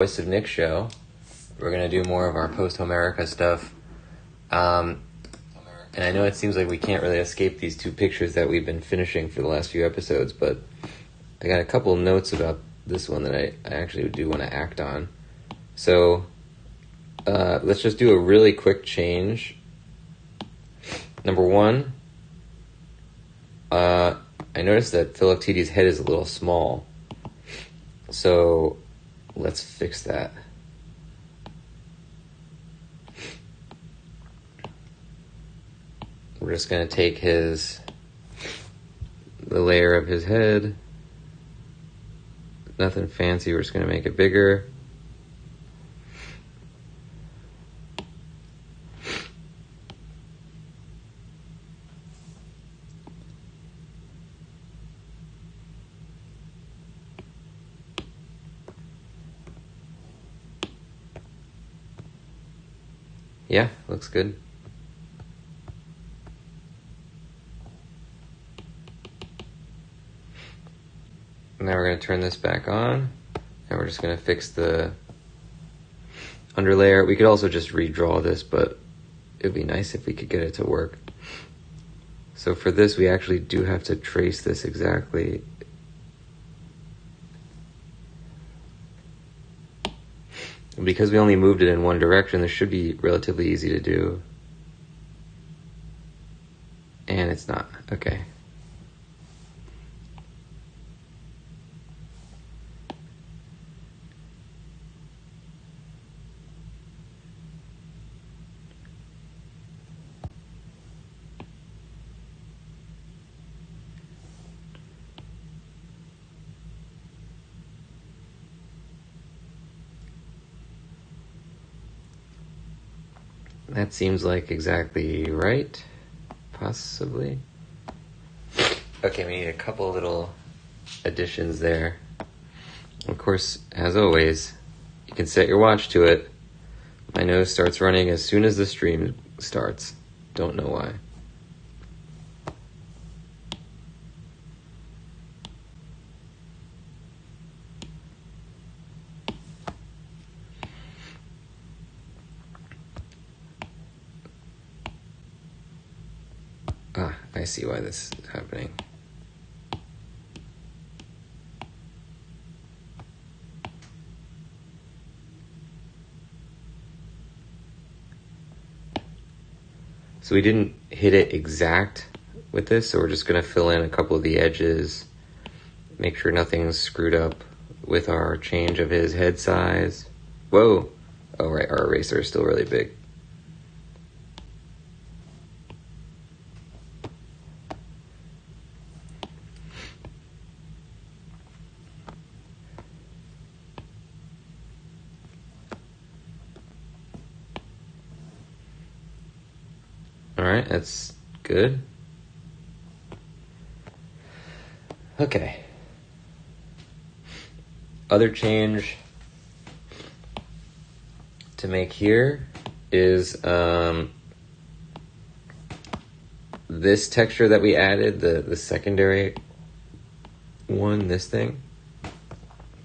Voice of Nick show. We're going to do more of our Posthomerica stuff. And I know it seems like we can't really escape these two pictures that we've been finishing for the last few episodes, but I got a couple of notes about this one that I actually do want to act on. So let's just do a really quick change. Number one, I noticed that Philoctetes' head is a little small. So let's fix that. We're just going to take the layer of his head. Nothing fancy, we're just going to make it bigger. Yeah, looks good. Now we're going to turn this back on, and we're just going to fix the underlayer. We could also just redraw this, but it'd be nice if we could get it to work. So for this, we actually do have to trace this exactly. Because we only moved it in one direction, this should be relatively easy to do. And it's not. Okay. That seems like exactly right, possibly. Okay, we need a couple little additions there. Of course, as always, you can set your watch to it. My nose starts running as soon as the stream starts. Don't know why. I see why this is happening. So we didn't hit it exact with this, so we're just going to fill in a couple of the edges, make sure nothing's screwed up with our change of his head size. Whoa! Oh, right, our eraser is still really big. Alright, that's good. Okay. Other change to make here is this texture that we added, the secondary one, this thing.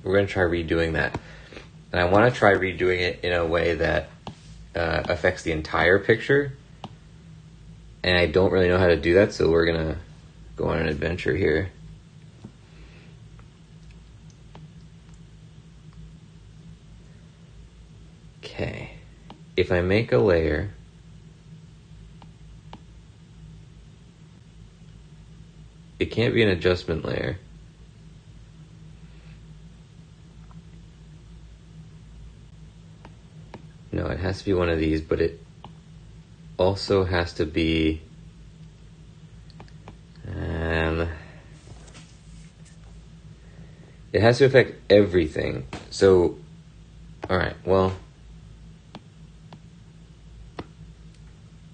We're going to try redoing that. And I want to try redoing it in a way that affects the entire picture. And I don't really know how to do that, so we're going to go on an adventure here. Okay. If I make a layer, it can't be an adjustment layer. No, it has to be one of these, but it also has to be it has to affect everything. So, alright, well,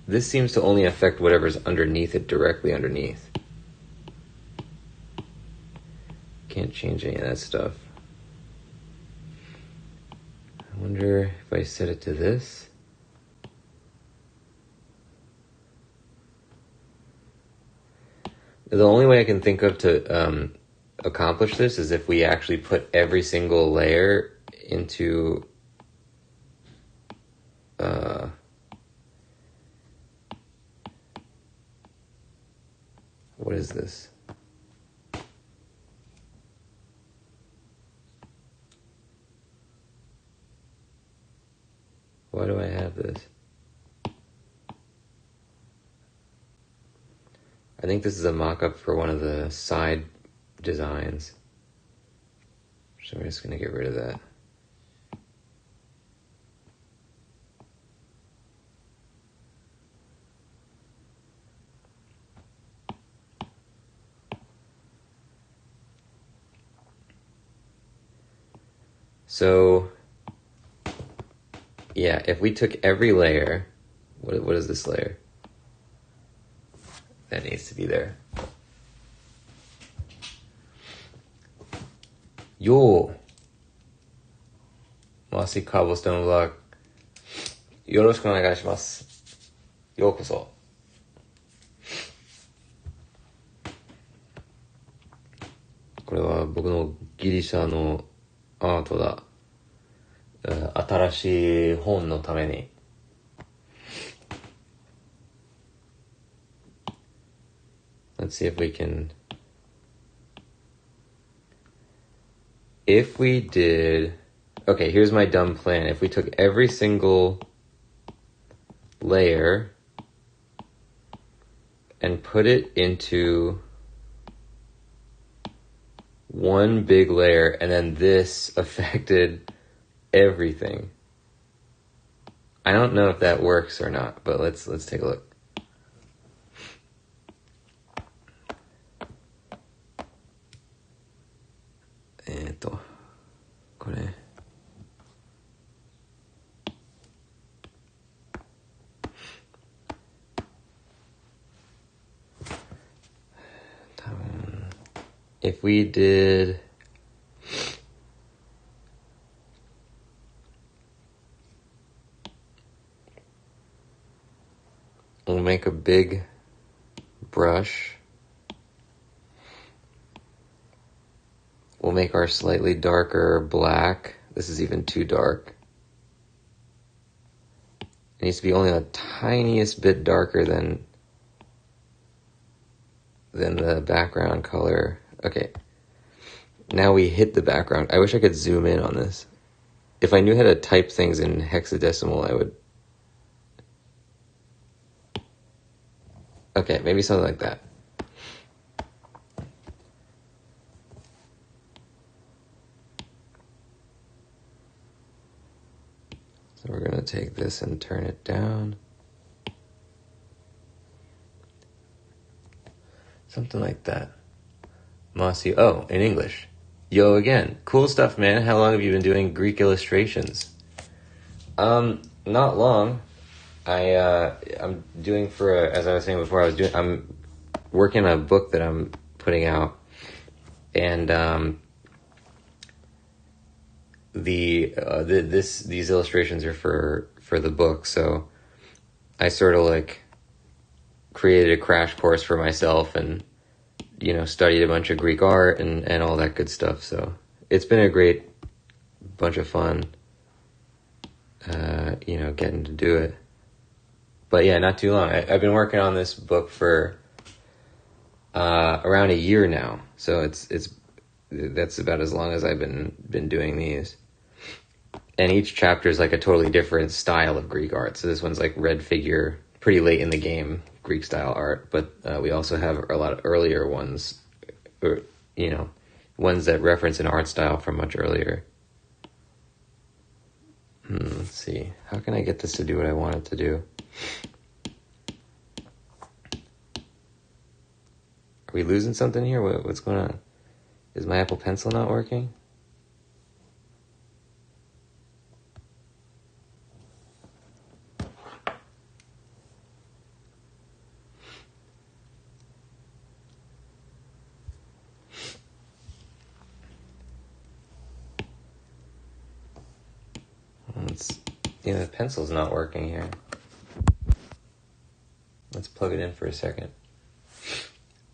this seems to only affect whatever's underneath it, directly underneath. Can't change any of that stuff. I wonder if I set it to this. The only way I can think of to accomplish this is if we actually put every single layer into what is this? Why do I have this? I think this is a mock-up for one of the side designs. So I'm just going to get rid of that. So, yeah, if we took every layer, what is this layer? That needs to be there. Yo! Masi Cobblestone Vlog. よろしくお願いします。ようこそ。これは僕のギリシャのアートだ。新しい本のために。Let's see if we can... If we did... Okay, here's my dumb plan. If we took every single layer and put it into one big layer, and then this affected everything. I don't know if that works or not, but let's take a look. If we did we'll make a big brush. We'll make our slightly darker black. This is even too dark. It needs to be only the tiniest bit darker than the background color. Okay. Now we hit the background. I wish I could zoom in on this. If I knew how to type things in hexadecimal, I would... Okay, maybe something like that. So we're going to take this and turn it down. Something like that. Mossy, oh, in English. Yo again. Cool stuff, man. How long have you been doing Greek illustrations? Not long. I'm doing as I was saying before, I'm working on a book that I'm putting out, and these illustrations are for the book, so I sort of like created a crash course for myself and studied a bunch of Greek art and all that good stuff. So it's been a great bunch of fun, getting to do it. But yeah, not too long. I've been working on this book for around a year now. So that's about as long as I've been doing these. And each chapter is like a totally different style of Greek art. So this one's like red figure, pretty late in the game, Greek style art. But we also have a lot of earlier ones, or ones that reference an art style from much earlier. Let's see. How can I get this to do what I want it to do? Are we losing something here? What's going on? Is my Apple Pencil not working? The pencil's not working here. Let's plug it in for a second.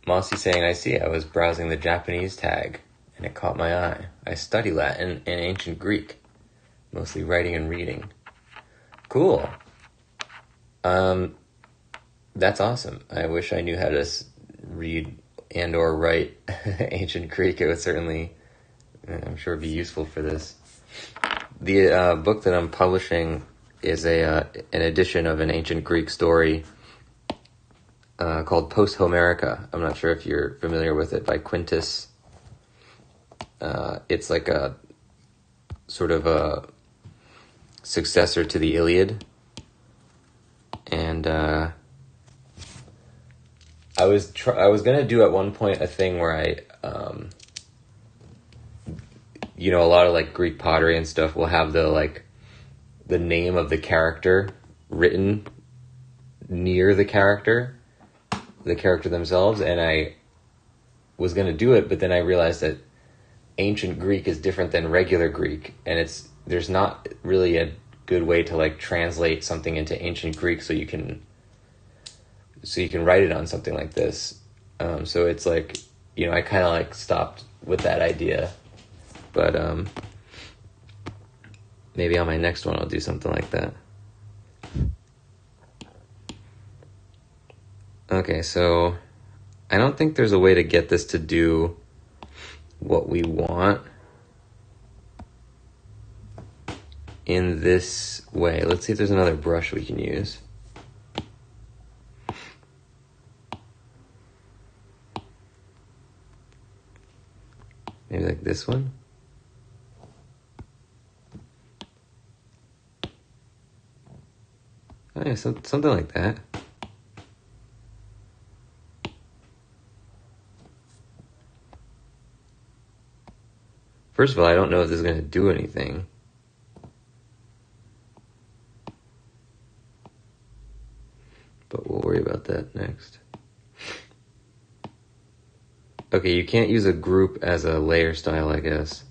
Mossy saying, I see, I was browsing the Japanese tag, and it caught my eye. I study Latin and ancient Greek. Mostly writing and reading. Cool. That's awesome. I wish I knew how to read and or write ancient Greek. It would certainly, I'm sure, be useful for this. The book that I'm publishing is an edition of an ancient Greek story called Posthomerica. I'm not sure if you're familiar with it, by Quintus. It's like a sort of a successor to the Iliad. And I was gonna do at one point a thing where I a lot of like Greek pottery and stuff will have the name of the character written near the character themselves, and I was gonna do it, but then I realized that ancient Greek is different than regular Greek, and there's not really a good way to like translate something into ancient Greek so you can write it on something like this. So it's like, I kind of like stopped with that idea, but maybe on my next one I'll do something like that. Okay, so I don't think there's a way to get this to do what we want in this way. Let's see if there's another brush we can use. Maybe like this one. Oh yeah, something like that. First of all, I don't know if this is going to do anything. But we'll worry about that next. Okay, you can't use a group as a layer style, I guess.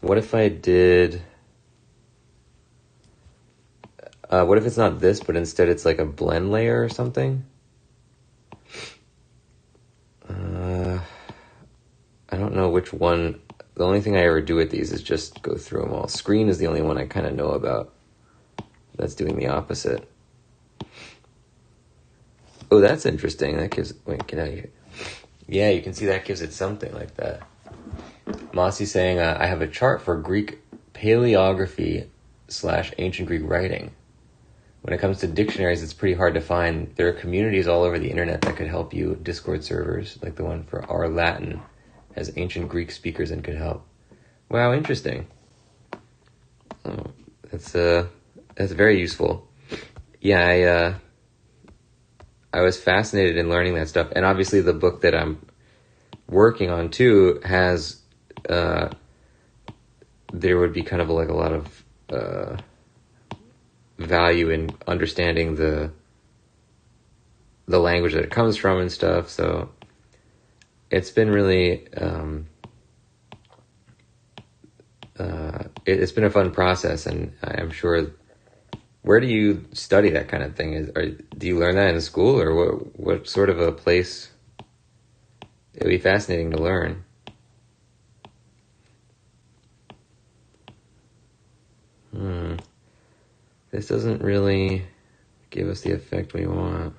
What if I did... what if it's not this, but instead it's like a blend layer or something? I don't know which one. The only thing I ever do with these is just go through them all. Screen is the only one I kind of know about that's doing the opposite. Oh, that's interesting. That gives... Wait, get out of here. Yeah, you can see that gives it something like that. Mossy's saying, I have a chart for Greek paleography / ancient Greek writing. When it comes to dictionaries, it's pretty hard to find. There are communities all over the internet that could help you. Discord servers, like the one for R Latin, has ancient Greek speakers and could help. Wow, interesting. Oh, that's very useful. Yeah, I was fascinated in learning that stuff, and obviously the book that I'm working on too has there would be kind of like a lot of value in understanding the language that it comes from and stuff. So it's been really it's been a fun process, and I'm sure. Where do you study that kind of thing? Do you learn that in school, or what sort of a place? It would be fascinating to learn. This doesn't really give us the effect we want.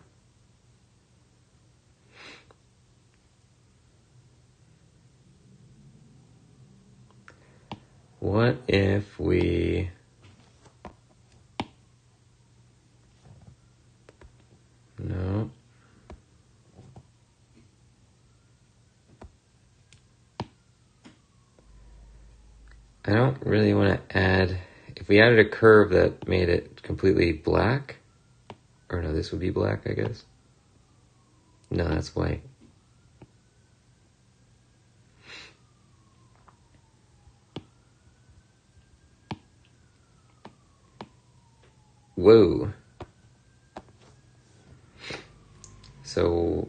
What if we... No. I don't really want to add... If we added a curve that made it completely black... Or no, this would be black, I guess. No, that's white. Whoa. So,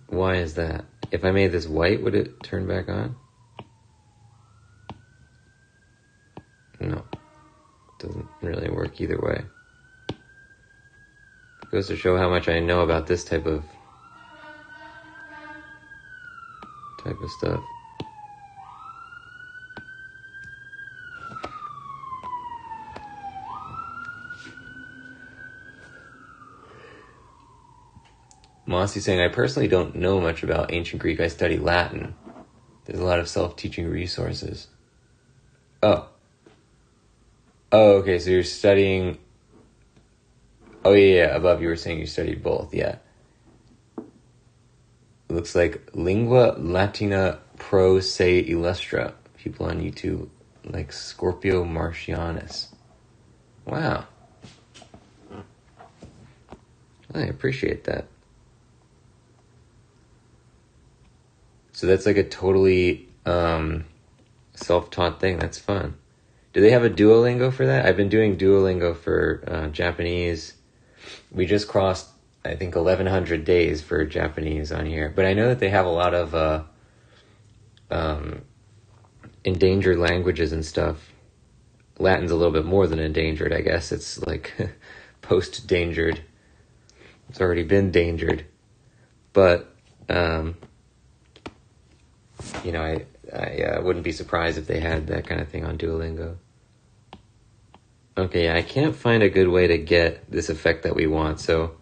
why is that? If I made this white, would it turn back on? No. Doesn't really work either way. It goes to show how much I know about this type of type of stuff. Mossy saying, I personally don't know much about ancient Greek. I study Latin. There's a lot of self-teaching resources. Oh, okay, so you're studying... Oh, yeah, above you were saying you studied both, yeah. It looks like Lingua Latina Pro Se Illustra. People on YouTube like Scorpio Martianus. Wow. I appreciate that. So that's like a totally self-taught thing. That's fun. Do they have a Duolingo for that? I've been doing Duolingo for Japanese. We just crossed, I think, 1,100 days for Japanese on here. But I know that they have a lot of endangered languages and stuff. Latin's a little bit more than endangered, I guess. It's like post-dangered. It's already been dangered. But... you know, I wouldn't be surprised if they had that kind of thing on Duolingo. Okay, I can't find a good way to get this effect that we want, so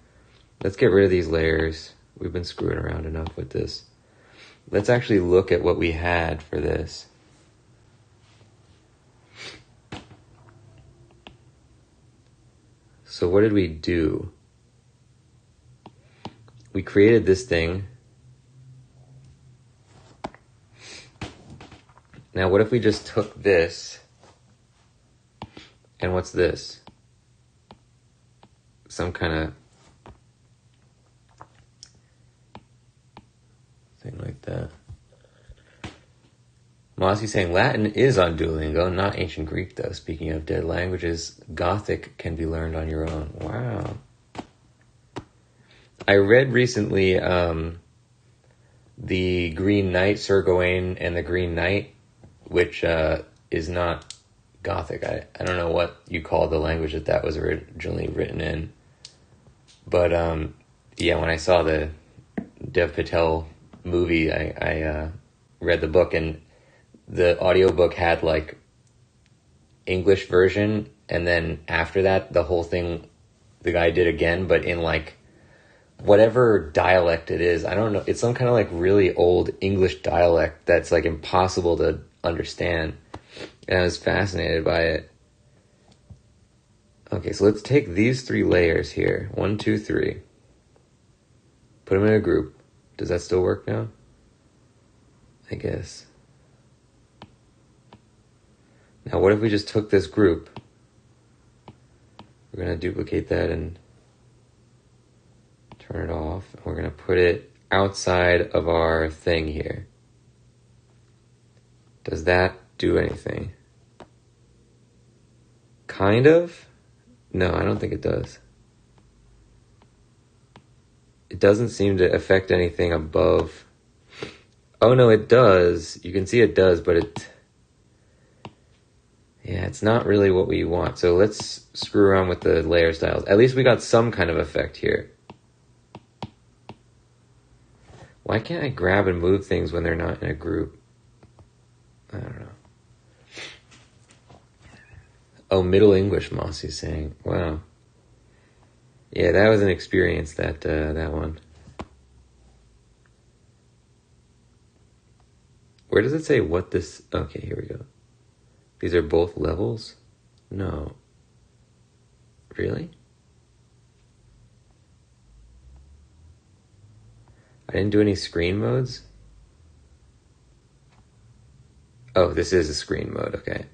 let's get rid of these layers. We've been screwing around enough with this. Let's actually look at what we had for this. So what did we do? We created this thing. Now, what if we just took this, and what's this? Some kind of thing like that. Mossy saying, Latin is on Duolingo, not ancient Greek, though. Speaking of dead languages, Gothic can be learned on your own. Wow. I read recently the Green Knight, Sir Gawain and the Green Knight, which is not Gothic. I don't know what you call the language that was originally written in. But, yeah, when I saw the Dev Patel movie, I read the book, and the audiobook had, like, English version, and then after that, the whole thing, the guy did again, but in, like, whatever dialect it is. I don't know. It's some kind of, like, really old English dialect that's, like, impossible to understand, and I was fascinated by it. Okay, so let's take these 3 layers here. 1, 2, 3. Put them in a group. Does that still work now? I guess. Now, what if we just took this group? We're going to duplicate that and turn it off. We're going to put it outside of our thing here. Does that do anything? Kind of? No, I don't think it does. It doesn't seem to affect anything above. Oh no, it does. You can see it does, but yeah, it's not really what we want. So let's screw around with the layer styles. At least we got some kind of effect here. Why can't I grab and move things when they're not in a group? I don't know. Oh, Middle English, Mossy's saying. Wow. Yeah, that was an experience, that one. Where does it say what this... Okay, here we go. These are both levels? No. Really? I didn't do any screen modes? Oh, this is a screen mode, okay.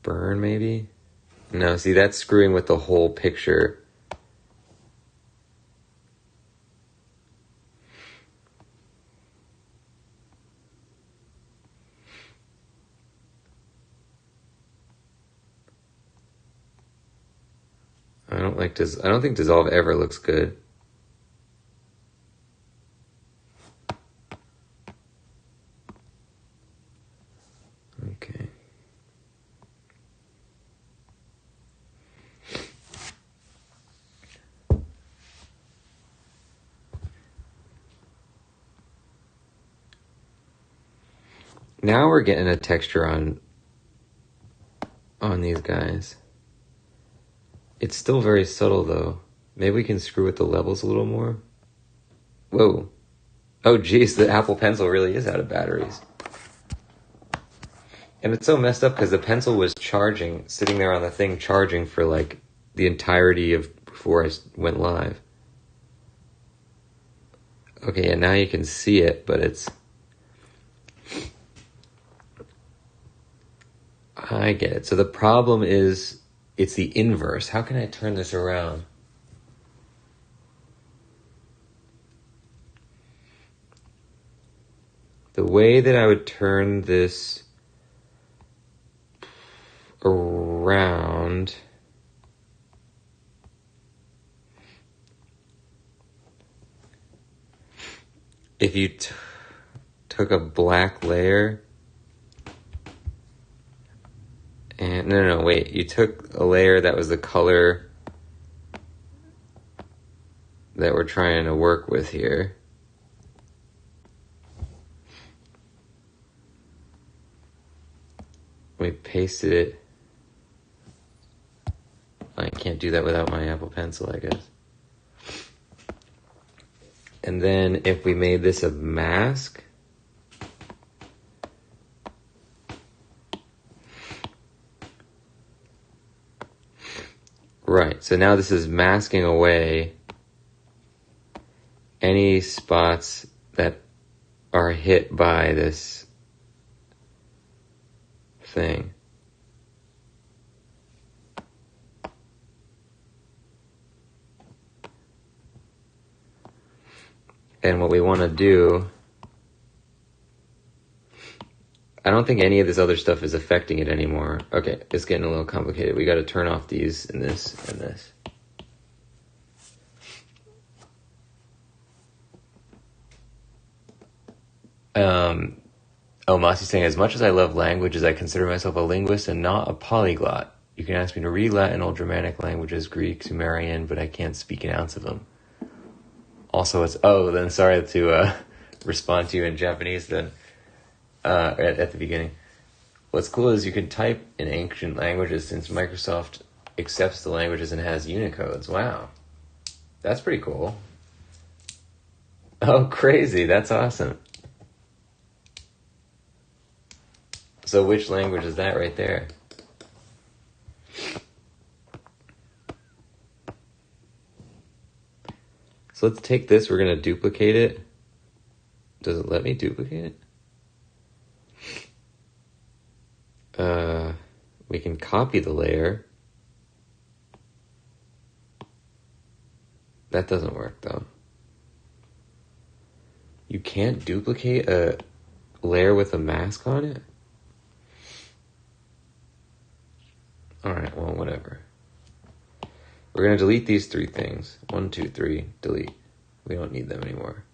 Burn, maybe? No, see, that's screwing with the whole picture. I don't think dissolve ever looks good. Okay. Now we're getting a texture on these guys. It's still very subtle though. Maybe we can screw with the levels a little more. Whoa. Oh geez, the Apple Pencil really is out of batteries. And it's so messed up because the pencil was charging, sitting there on the thing charging for like the entirety of before I went live. Okay, and now you can see it, but it's... I get it. So the problem is, it's the inverse. How can I turn this around? The way that I would turn this around... If you took a black layer... And no, wait. You took a layer that was the color that we're trying to work with here. We pasted it. I can't do that without my Apple Pencil, I guess. And then if we made this a mask... Right, so now this is masking away any spots that are hit by this thing. And what we want to do... I don't think any of this other stuff is affecting it anymore. Okay, it's getting a little complicated. We got to turn off these and this and this. Oh, Masi's saying, as much as I love languages, I consider myself a linguist and not a polyglot. You can ask me to read Latin, Old Germanic languages, Greek, Sumerian, but I can't speak an ounce of them. Also, it's... Oh, then sorry to respond to you in Japanese then. At the beginning. What's cool is you can type in ancient languages since Microsoft accepts the languages and has Unicodes. Wow. That's pretty cool. Oh, crazy. That's awesome. So which language is that right there? So let's take this. We're going to duplicate it. Does it let me duplicate it? We can copy the layer. That doesn't work though. You can't duplicate a layer with a mask on it? Alright, well, whatever. We're going to delete these three things. 1, 2, 3, delete. We don't need them anymore.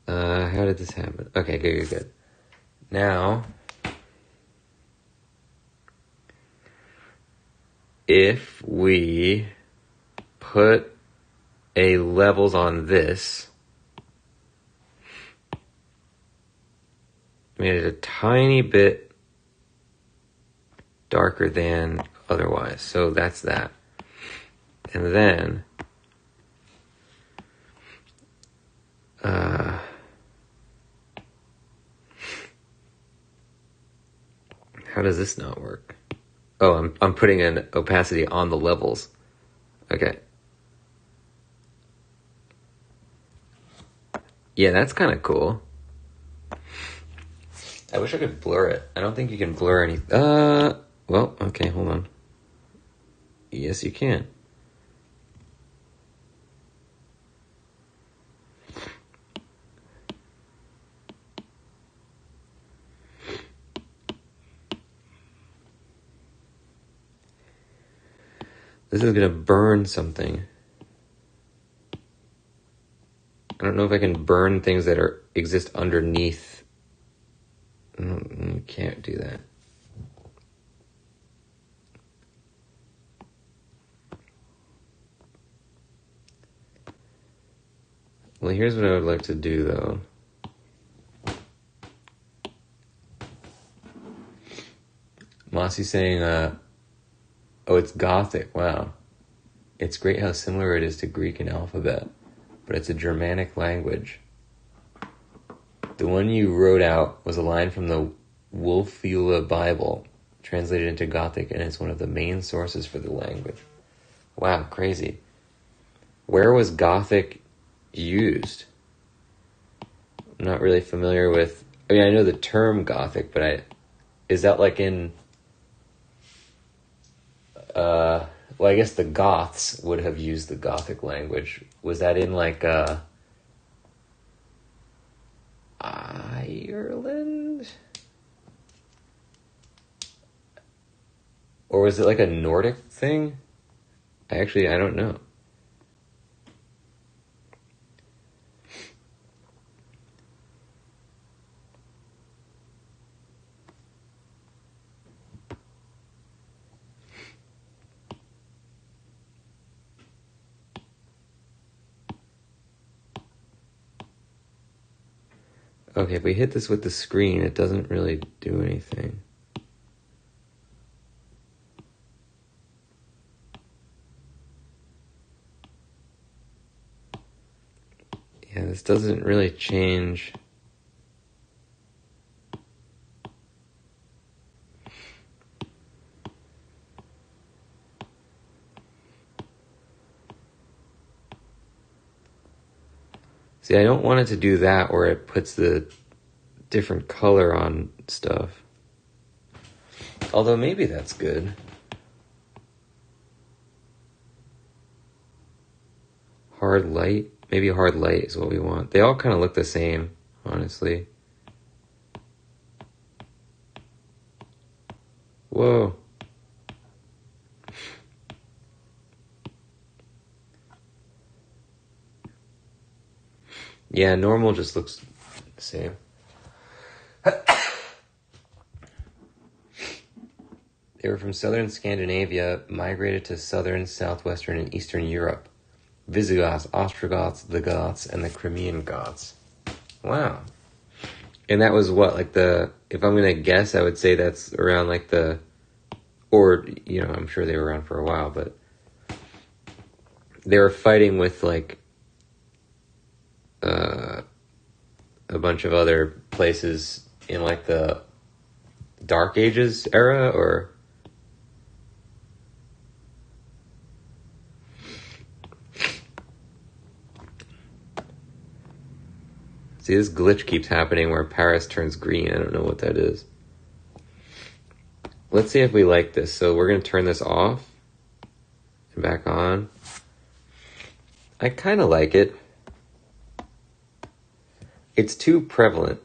How did this happen? Okay, good. Now, if we put a levels on this, made it a tiny bit darker than otherwise. So that's that. And then, how does this not work? Oh, I'm putting an opacity on the levels. Okay. Yeah, that's kind of cool. I wish I could blur it. I don't think you can blur any... well, okay, hold on. Yes, you can. This is going to burn something. I don't know if I can burn things that exist underneath. You can't do that. Well, here's what I would like to do, though. Mossy's saying, oh, it's Gothic. Wow. It's great how similar it is to Greek and alphabet, but it's a Germanic language. The one you wrote out was a line from the Wolfula Bible, translated into Gothic, and it's one of the main sources for the language. Wow, crazy. Where was Gothic used? I'm not really familiar with... I mean, I know the term Gothic, but is that like in... well, I guess the Goths would have used the Gothic language. Was that in like Ireland? Or was it like a Nordic thing? I don't know. Okay, if we hit this with the screen, it doesn't really do anything. Yeah, this doesn't really change. See, I don't want it to do that where it puts the different color on stuff. Although maybe that's good. Hard light. Maybe hard light is what we want. They all kind of look the same, honestly. Whoa. Yeah, normal just looks the same. They were from southern Scandinavia, migrated to southern, southwestern, and eastern Europe. Visigoths, Ostrogoths, the Goths, and the Crimean Goths. Wow. And that was what, like if I'm going to guess, I would say that's around like or, I'm sure they were around for a while, but they were fighting with like a bunch of other places in like the Dark Ages era, or... See, this glitch keeps happening where Paris turns green. I don't know what that is. Let's see if we like this. So we're going to turn this off and back on. I kind of like it. It's too prevalent.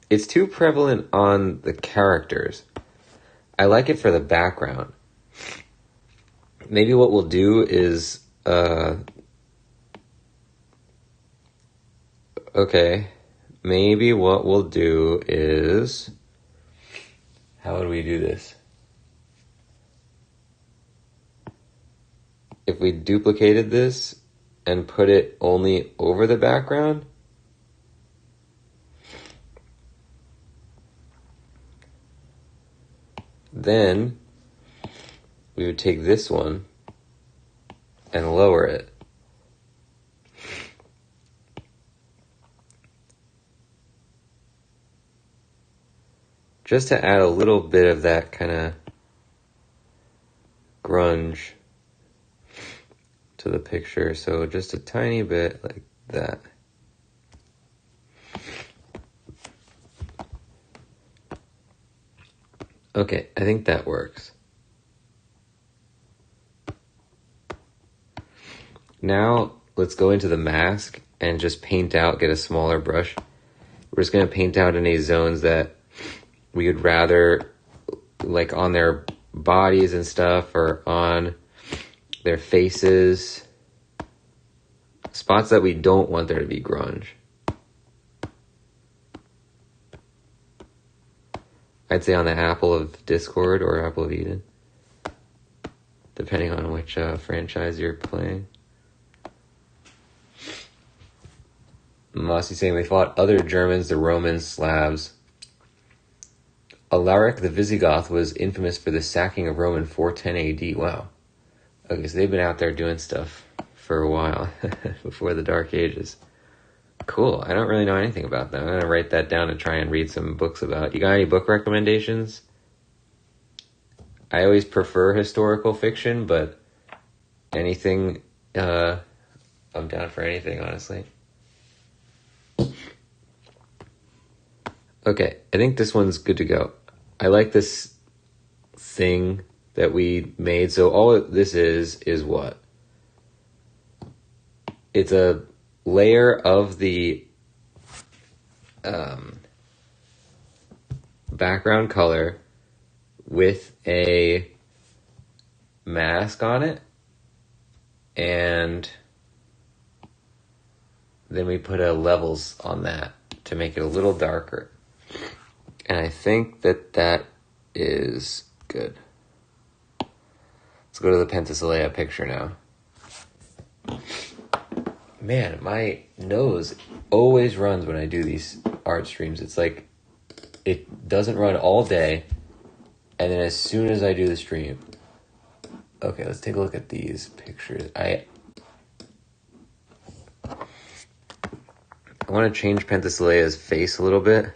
It's too prevalent on the characters. I like it for the background. Maybe what we'll do is... Okay, maybe what we'll do is... How would we do this? If we duplicated this and put it only over the background, then we would take this one and lower it. Just to add a little bit of that kind of grunge to the picture. So just a tiny bit like that. Okay, I think that works. Now let's go into the mask and just paint out, get a smaller brush. We're just going to paint out any zones that we would rather, like on their bodies and stuff, or on their faces. Spots that we don't want there to be grunge. I'd say on the Apple of Discord or Apple of Eden, depending on which franchise you're playing. Mossy saying they fought other Germans, the Romans, Slavs. Alaric the Visigoth was infamous for the sacking of Rome in 410 AD. Wow. Okay, so they've been out there doing stuff for a while, before the Dark Ages. Cool. I don't really know anything about them. I'm going to write that down and try and read some books about it. You got any book recommendations? I always prefer historical fiction, but anything, I'm down for anything, honestly. Okay, I think this one's good to go. I like this thing that we made. So all this is what? It's a layer of the background color with a mask on it, and then we put a levels on that to make it a little darker. And I think that is good. Let's go to the Penthesilea picture now. Man, my nose always runs when I do these art streams. It's like it doesn't run all day, and then as soon as I do the stream... Okay, let's take a look at these pictures. I want to change Penthesilea's face a little bit.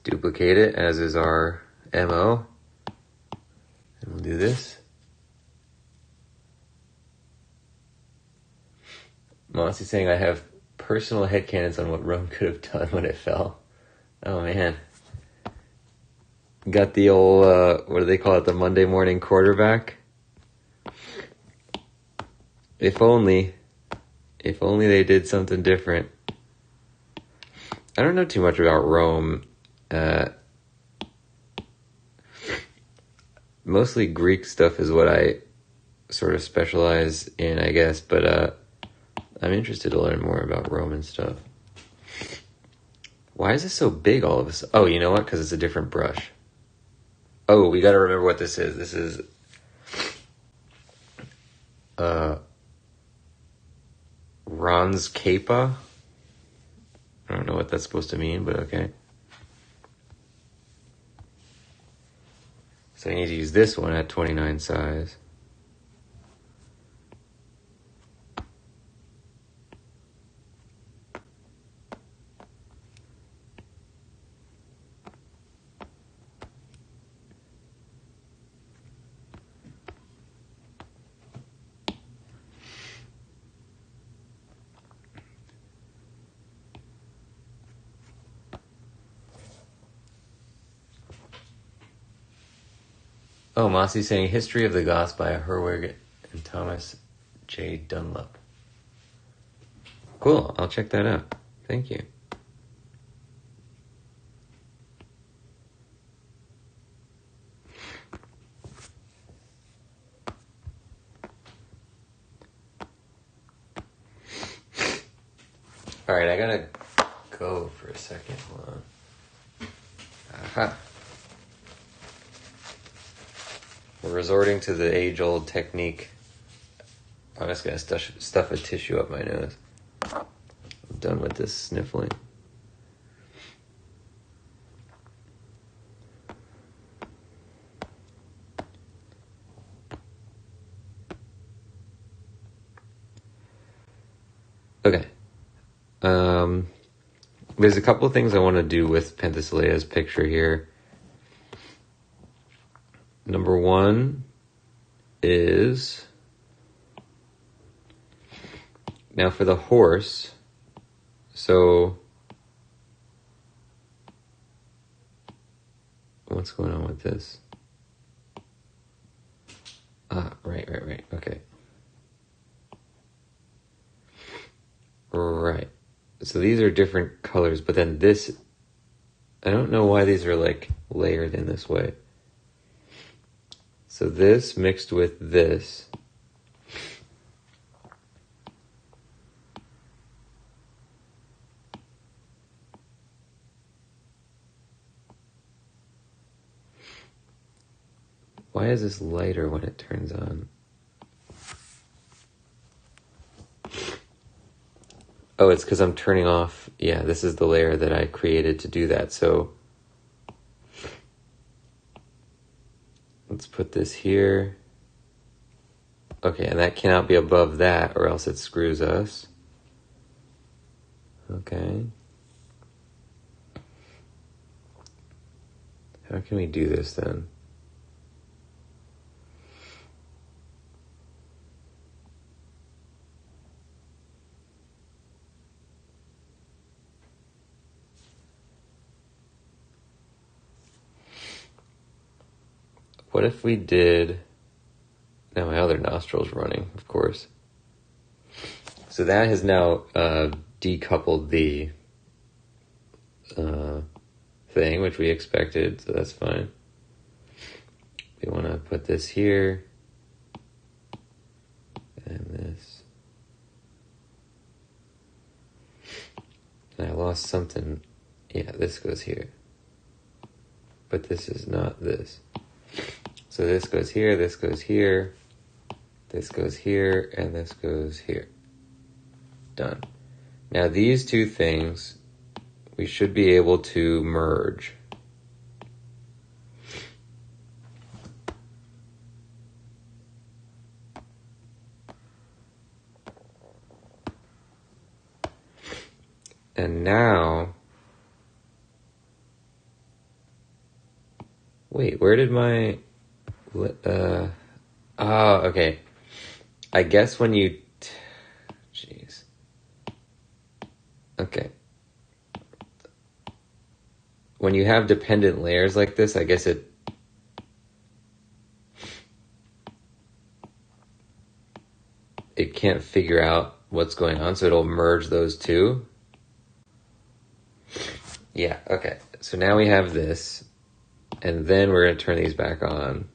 Duplicate it, as is our MO. And we'll do this. Mossy saying I have personal headcanons on what Rome could have done when it fell. Oh man. Got the old, what do they call it, the Monday morning quarterback? If only they did something different. I don't know too much about Rome. Mostly Greek stuff is what I sort of specialize in, I guess, but I'm interested to learn more about Roman stuff. Why is this so big all of a sudden? Oh, you know what? Because it's a different brush. Oh, we got to remember what this is. This is Ron's Capa. I don't know what that's supposed to mean, but okay. So I need to use this one at 29 size. Oh, Mossy's saying History of the Goths by Herwig and Thomas J. Dunlop. Cool, I'll check that out. Thank you. Alright, I gotta go for a second. Hold on. Aha. We're resorting to the age-old technique. I'm just going to stuff a tissue up my nose. I'm done with this sniffling. Okay. There's a couple of things I want to do with Penthesilea's picture here. Number one is, now for the horse, so what's going on with this? Ah, right, okay. Right. So these are different colors, but then this, I don't know why these are like layered in this way. So this mixed with this Why is this lighter when it turns on? Oh, it's because I'm turning off. Yeah, this is the layer that I created to do that. So let's put this here. Okay, and that cannot be above that or else it screws us. Okay. How can we do this then? What if we did... Now my other nostril's running, of course. So that has now decoupled the thing, which we expected, so that's fine. We want to put this here. And this. And I lost something. Yeah, this goes here. But this is not this. So this goes here, this goes here, this goes here, and this goes here. Done. Now these two things, we should be able to merge. And now, wait, where did my... okay. I guess when you... Jeez. Okay. When you have dependent layers like this, I guess it... It can't figure out what's going on, so it'll merge those two. Yeah, okay. So now we have this, and then we're going to turn these back on.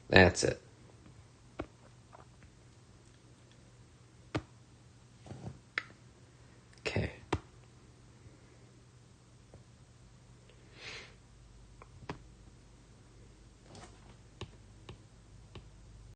That's it.